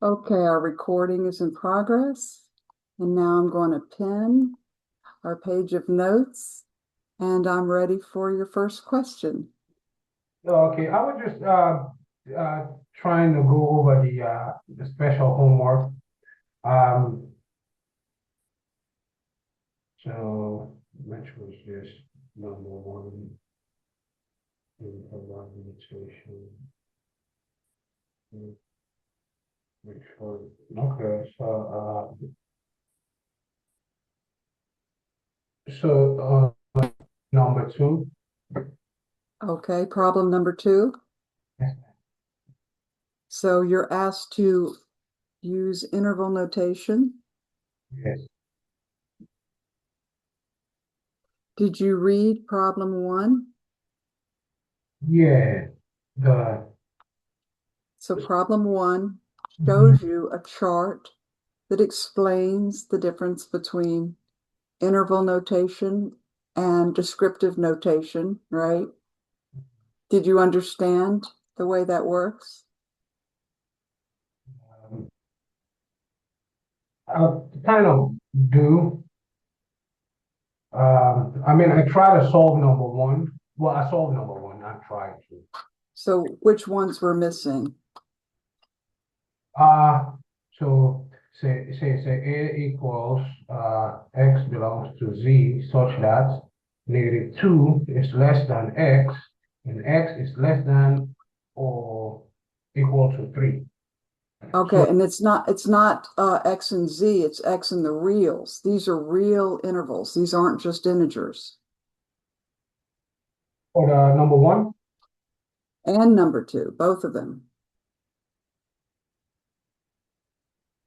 Okay, our recording is in progress. And now I'm going to pin our page of notes, and I'm ready for your first question. Okay, I was just trying to go over the special homework. Um, so which was this number one in administration? Make sure. Okay, so number two. Okay, problem number 2. So you're asked to use interval notation. Yes. Did you read problem 1? Yeah. The So problem 1 Mhm. shows you a chart that explains the difference between interval notation and descriptive notation, right? Did you understand the way that works? I kind of do. I mean, I try to solve number one. Well, I solved number one, not tried to. So which ones were missing? Uh, so say A equals X belongs to Z such that -2 is less than X and X is less than or equal to 3. So Okay, and it's not X and Z, it's X and the reals. These are real intervals. These aren't just integers. for the number one, And number 2, both of them.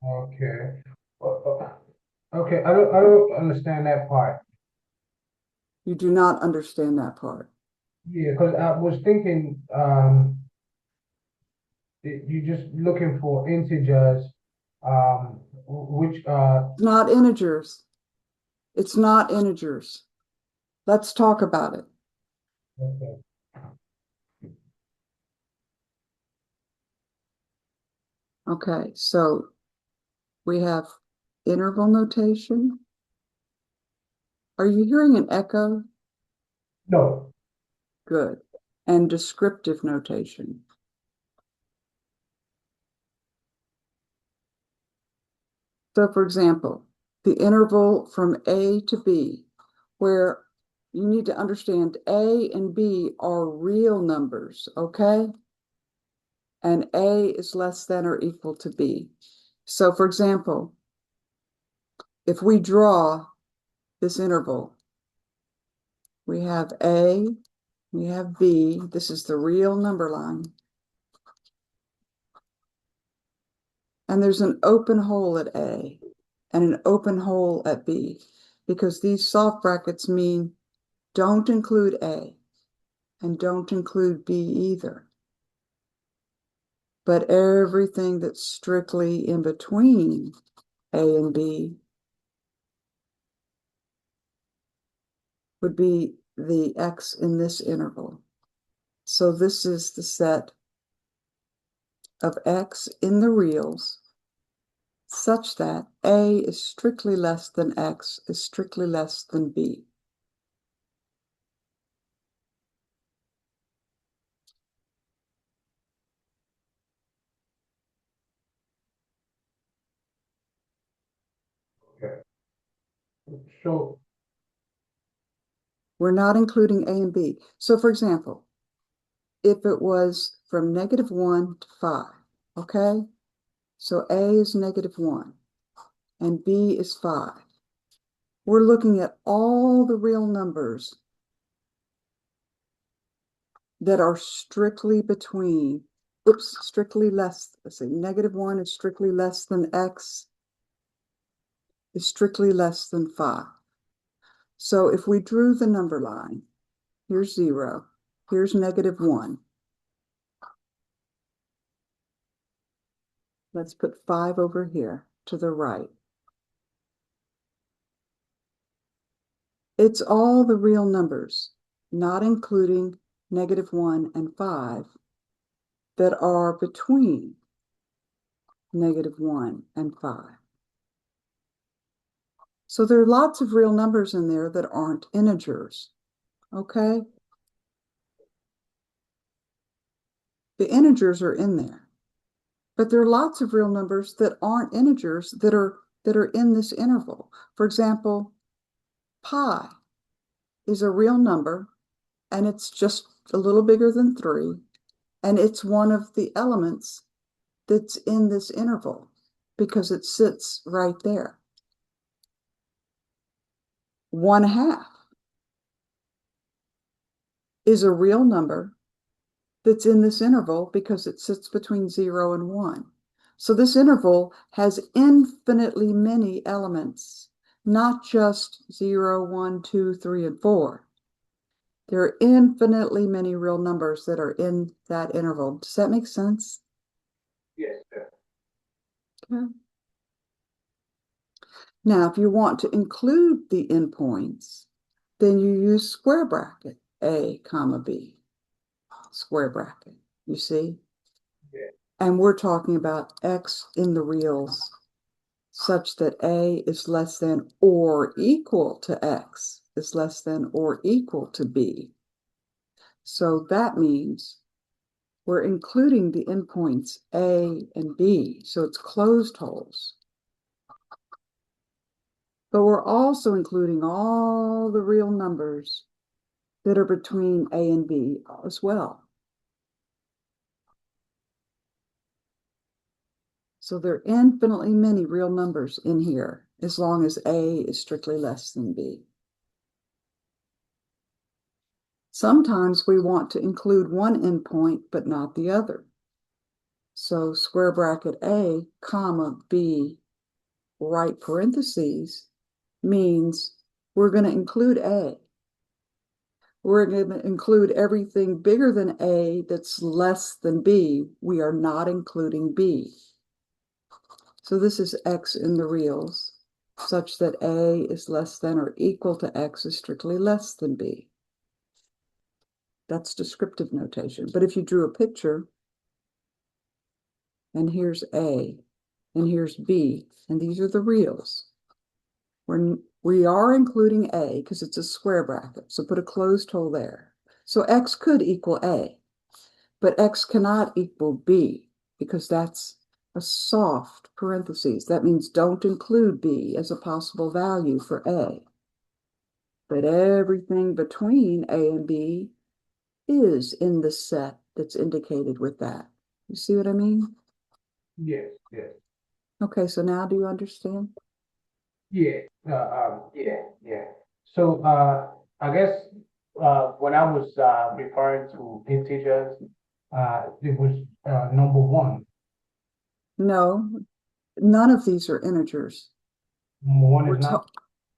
okay. Okay, I don't understand that part. You do not understand that part. Yeah, because I was thinking you're just looking for integers, which It's not integers. It's not integers. Let's talk about it. okay. Okay, so we have interval notation. Are you hearing an echo? No. Good. And descriptive notation. So for example, the interval from A to B, where you need to understand A and B are real numbers, okay? And A is less than or equal to B. So for example, if we draw this interval, we have A, we have B, this is the real number line, and there's an open hole at A and an open hole at B, because these soft brackets mean don't include A and don't include B either. But everything that's strictly in between A and B would be the X in this interval. So this is the set of X in the reals such that A is strictly less than X is strictly less than B. Okay. So We're not including A and B. So for example, if it was from -1 to 5, okay? So A is -1 and B is 5. We're looking at all the real numbers that are strictly between, strictly less, let's say -1 is strictly less than X is strictly less than 5. So if we drew the number line, here's 0, here's -1. Let's put 5 over here to the right. It's all the real numbers, not including -1 and 5, that are between -1, and 5. So there are lots of real numbers in there that aren't integers, okay? The integers are in there, but there are lots of real numbers that aren't integers that are in this interval. For example, pi is a real number, and it's just a little bigger than 3, and it's one of the elements that's in this interval because it sits right there. 1/2 is a real number that's in this interval because it sits between 0 and 1. So this interval has infinitely many elements, not just 0, 1, 2, 3, and 4. There are infinitely many real numbers that are in that interval. Does that make sense? Yes. Yeah. Now, if you want to include the endpoints, then you use square bracket, A, comma, B, square bracket, you see? Yeah. And we're talking about X in the reals such that A is less than or equal to X is less than or equal to B. So that means we're including the endpoints A and B, so it's closed holes. But we're also including all the real numbers that are between A and B as well. So there are infinitely many real numbers in here as long as A is strictly less than B. Sometimes we want to include one endpoint but not the other. So square bracket A, comma, B, right parentheses means we're going to include A. We're going to include everything bigger than A that's less than B. We are not including B. So this is X in the reals, such that A is less than or equal to X is strictly less than B. That's descriptive notation. But if you drew a picture, and here's A, and here's B, and these are the reals, we are including A because it's a square bracket, so put a closed hole there. So X could equal A, but X cannot equal B because that's a soft parentheses. That means don't include B as a possible value for A. But everything between A and B is in the set that's indicated with that. You see what I mean? Yes, yes. Okay, so now do you understand? Yeah, yeah. So, I guess, when I was, referring to integers, it was, number 1. No, none of these are integers. Number 1 We're is not?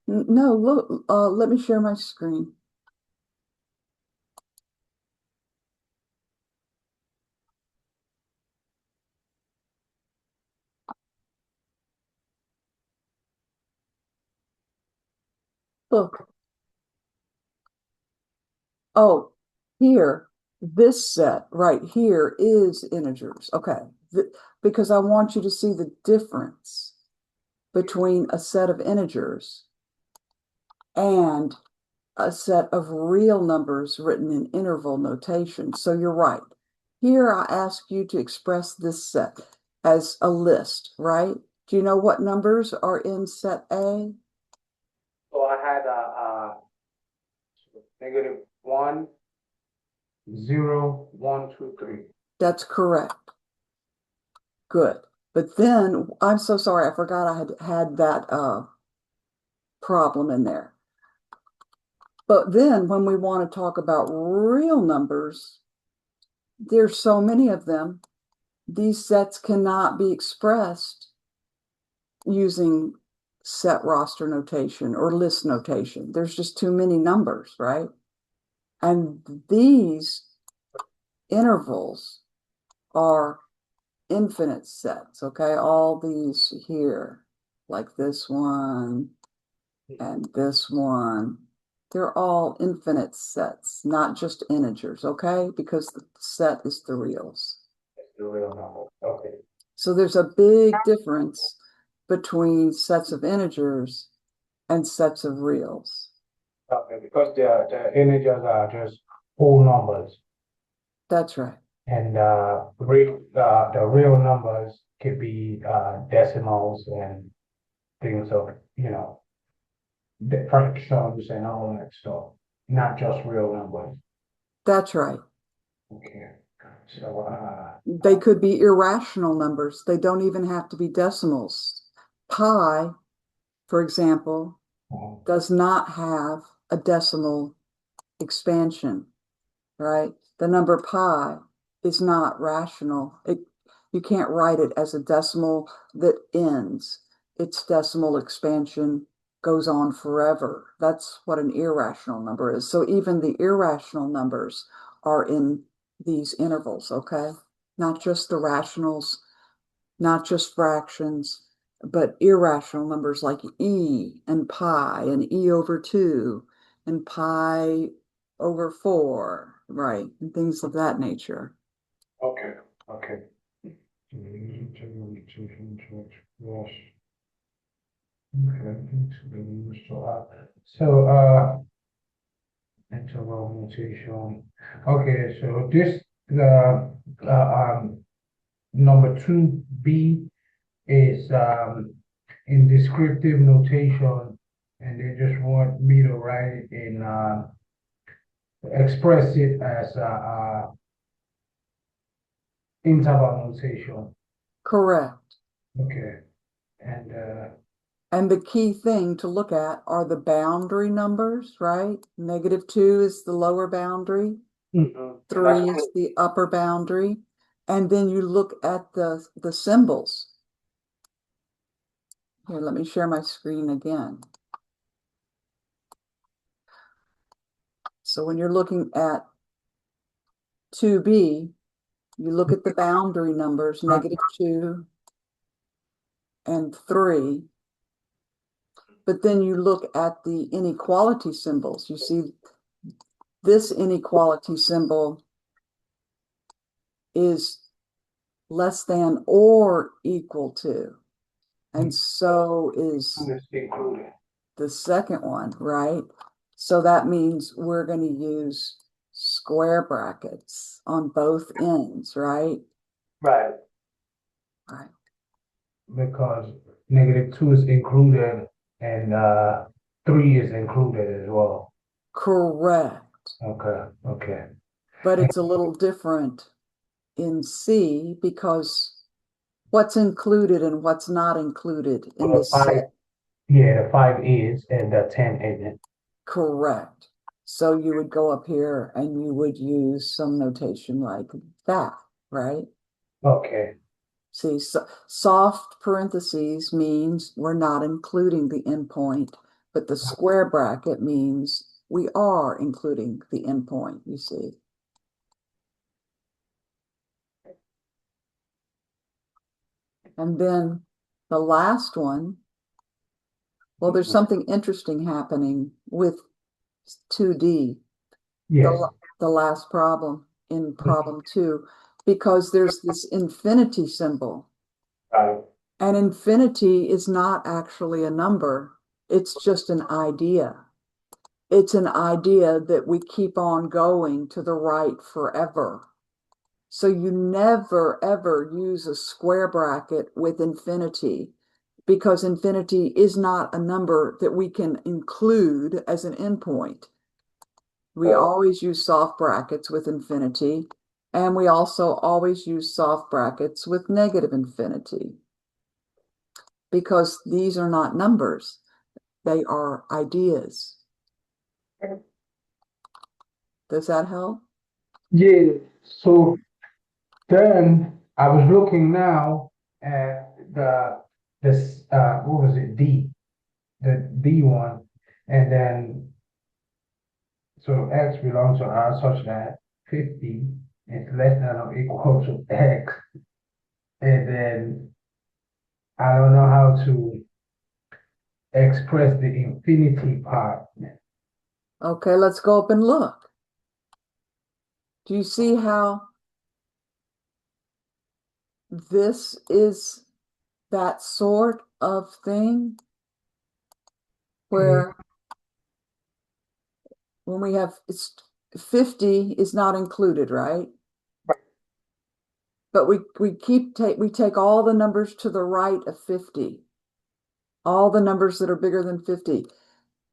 no, look, let me share my screen. Look. Oh, here, this set right here is integers. Okay, because I want you to see the difference between a set of integers and a set of real numbers written in interval notation. So you're right. Here I ask you to express this set as a list, right? Do you know what numbers are in set A? So I had, -1, 0, 1, 2, 3. That's correct. Good. But then, I'm so sorry, I forgot I had that problem in there. But then when we want to talk about real numbers, there's so many of them. These sets cannot be expressed using set roster notation or list notation. There's just too many numbers, right? And these intervals are infinite sets, okay? All these here, like this one and this one, they're all infinite sets, not just integers, okay? Because the set is the reals. That's the real number. Okay. So there's a big difference between sets of integers and sets of reals. Okay, because the integers are just whole numbers, That's right. and the real numbers could be decimals and things of, the fractions and all that stuff, not just real numbers. That's right. Okay. So, They could be irrational numbers. They don't even have to be decimals. Pi, for example, does not have a decimal expansion, right? The number pi is not rational. You can't write it as a decimal that ends. Its decimal expansion goes on forever. That's what an irrational number is. So even the irrational numbers are in these intervals, okay? Not just the rationals, not just fractions, but irrational numbers like e and pi and e over 2 and pi over 4, right? And things of that nature. okay, okay. So, interval notation. Okay, so this number 2B is in descriptive notation, and they just want me to write it in express it as interval notation. Correct. Okay, and And the key thing to look at are the boundary numbers, right? -2 is the lower boundary. 3 is the upper boundary. And then you look at the symbols. Here, let me share my screen again. So when you're looking at 2B, you look at the boundary numbers, -2 and 3. But then you look at the inequality symbols. You see this inequality symbol is less than or equal to. And so is the second one, right? So that means we're going to use square brackets on both ends, right? right, Right. because -2 is included and 3 is included as well. Correct. Okay, okay. But it's a little different in C because what's included and what's not included in Well, the set. yeah, the 5 is and the 10 isn't. Correct. So you would go up here and you would use some notation like that, right? Okay, See, soft parentheses means we're not including the endpoint, but the square bracket means we are including the endpoint, you see. And then the last one, well, there's something interesting happening with 2D, yes, the last problem in problem 2, because there's this infinity symbol. right, And infinity is not actually a number, it's just an idea. It's an idea that we keep on going to the right forever. So you never, ever use a square bracket with infinity because infinity is not a number that we can include as an endpoint. We always use soft brackets with infinity, and we also always use soft brackets with negative infinity because these are not numbers, they are ideas. Does that help? yeah. So then I was looking now at this what was it, the D one, and then so X belongs to R such that 50 is less than or equal to X, and then I don't know how to express the infinity part. Okay, let's go up and look. Do you see how this is that sort of thing where when we have, it's 50 is not included, right? But we take all the numbers to the right of 50, all the numbers that are bigger than 50.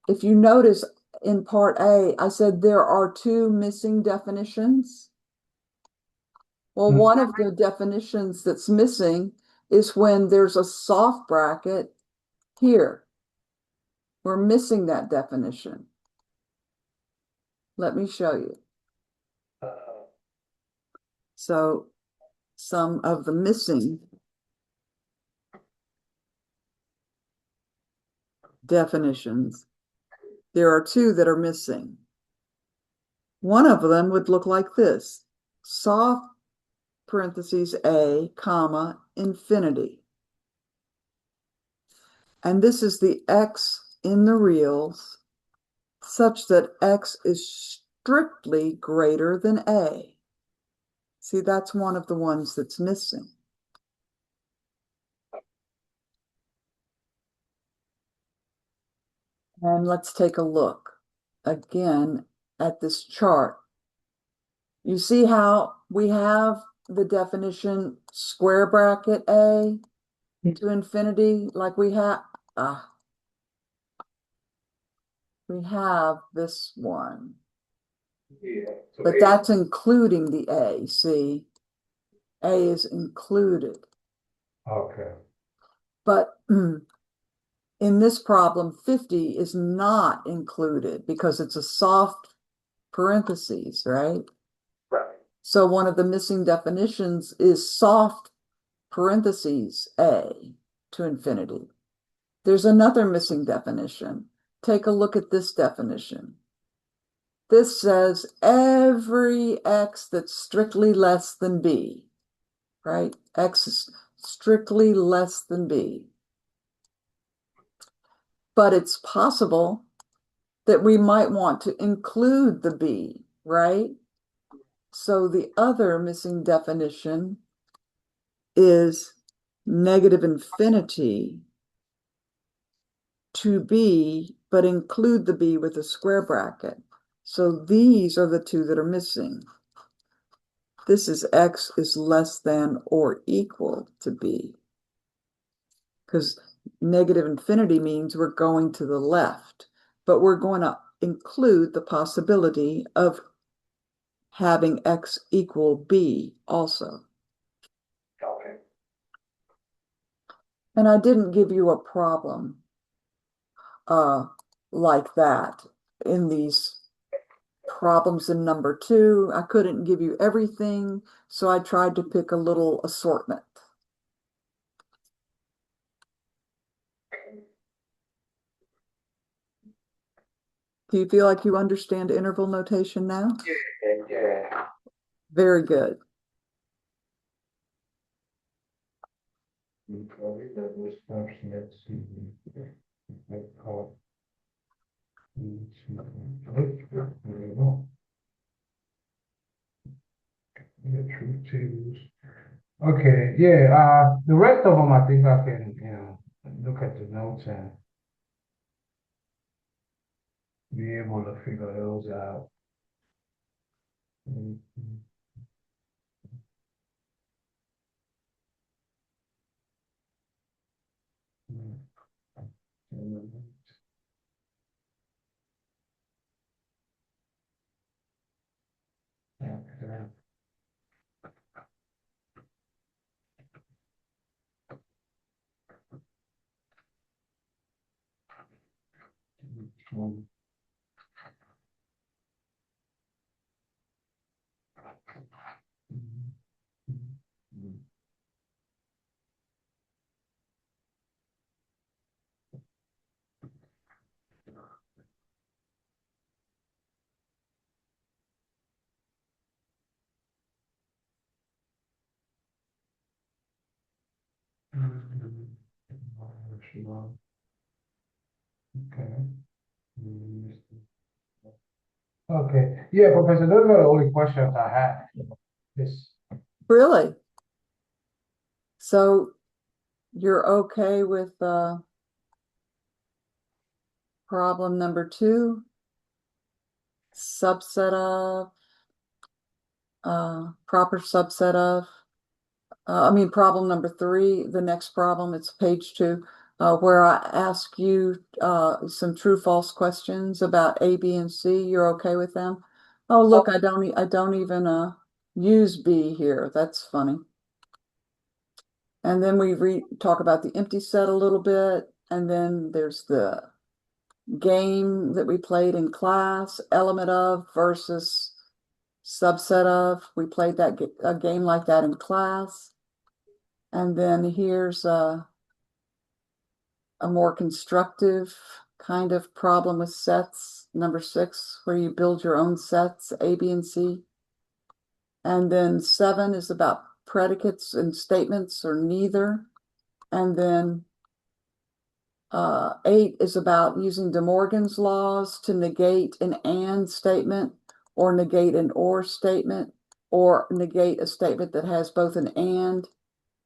If you notice in part A, I said there are two missing definitions. Well, one of the definitions that's missing is when there's a soft bracket here. We're missing that definition. Let me show you. So some of the missing definitions, there are two that are missing. One of them would look like this: soft parentheses A, comma, infinity. And this is the X in the reals such that X is strictly greater than A. See, that's one of the ones that's missing. And let's take a look again at this chart. You see how we have the definition square bracket A to infinity, like we have this one. Yeah. But that's including the A, see? A is included. Okay. But in this problem, 50 is not included because it's a soft parentheses, right? Right. So one of the missing definitions is soft parentheses A to infinity. There's another missing definition. Take a look at this definition. This says every X that's strictly less than B, right? X is strictly less than B. But it's possible that we might want to include the B, right? So the other missing definition is negative infinity to B, but include the B with a square bracket. So these are the two that are missing. This is X is less than or equal to B. Because negative infinity means we're going to the left, but we're going to include the possibility of having X equal B also. Okay. And I didn't give you a problem like that in these problems in number 2. I couldn't give you everything, so I tried to pick a little assortment. Do you feel like you understand interval notation now? Yeah. Very good. Truth tables. Okay, yeah, the rest of them, I think I can, look at the notes and be able to figure those out. Okay. Okay, yeah, Professor, those are the only questions I had. This, Really? So you're okay with problem number 2, subset of, proper subset of, problem number 3, the next problem, it's page 2, where I ask you some true false questions about A, B, and C. You're okay with them? Oh, look, I don't even use B here. That's funny. And then we talk about the empty set a little bit, and then there's the game that we played in class, element of versus subset of. We played a game like that in class. And then here's a more constructive kind of problem with sets, number 6, where you build your own sets, A, B, and C. And then 7 is about predicates and statements or neither. And then 8 is about using De Morgan's laws to negate an and statement or negate an or statement or negate a statement that has both an and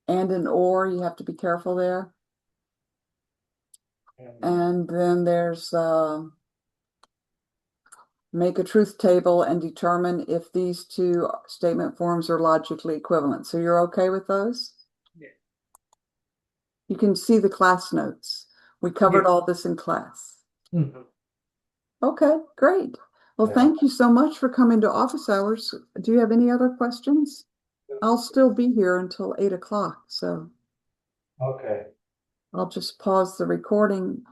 an or. You have to be careful there. And then there's make a truth table and determine if these 2 statement forms are logically equivalent. So you're okay with those? Yeah. You can see the class notes. We covered all this in class. Mhm. Okay, great. Well, Yeah. thank you so much for coming to office hours. Do you have any other questions? I'll still be here until 8 o'clock, so Okay. I'll just pause the recording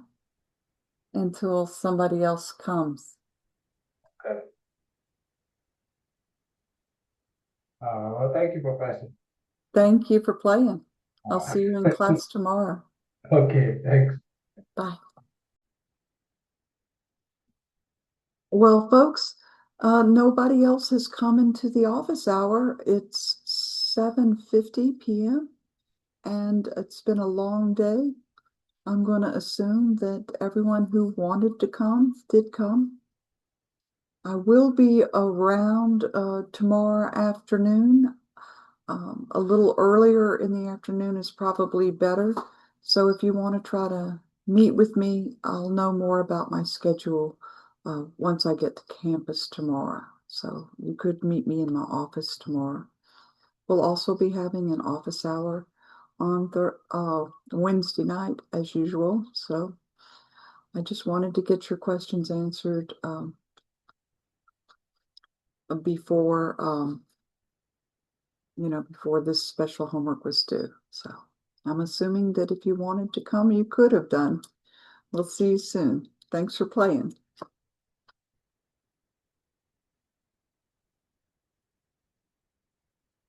until somebody else comes. Okay. Well, thank you, Professor. Thank you for playing. I'll see you in class tomorrow. Okay, thanks. Bye. Well, folks, nobody else has come into the office hour. It's 7:50 p.m. and it's been a long day. I'm going to assume that everyone who wanted to come did come. I will be around tomorrow afternoon. A little earlier in the afternoon is probably better. So if you want to try to meet with me, I'll know more about my schedule once I get to campus tomorrow. So you could meet me in my office tomorrow. We'll also be having an office hour on Wednesday night as usual. So I just wanted to get your questions answered before before this special homework was due. So I'm assuming that if you wanted to come, you could have done. We'll see you soon. Thanks for playing.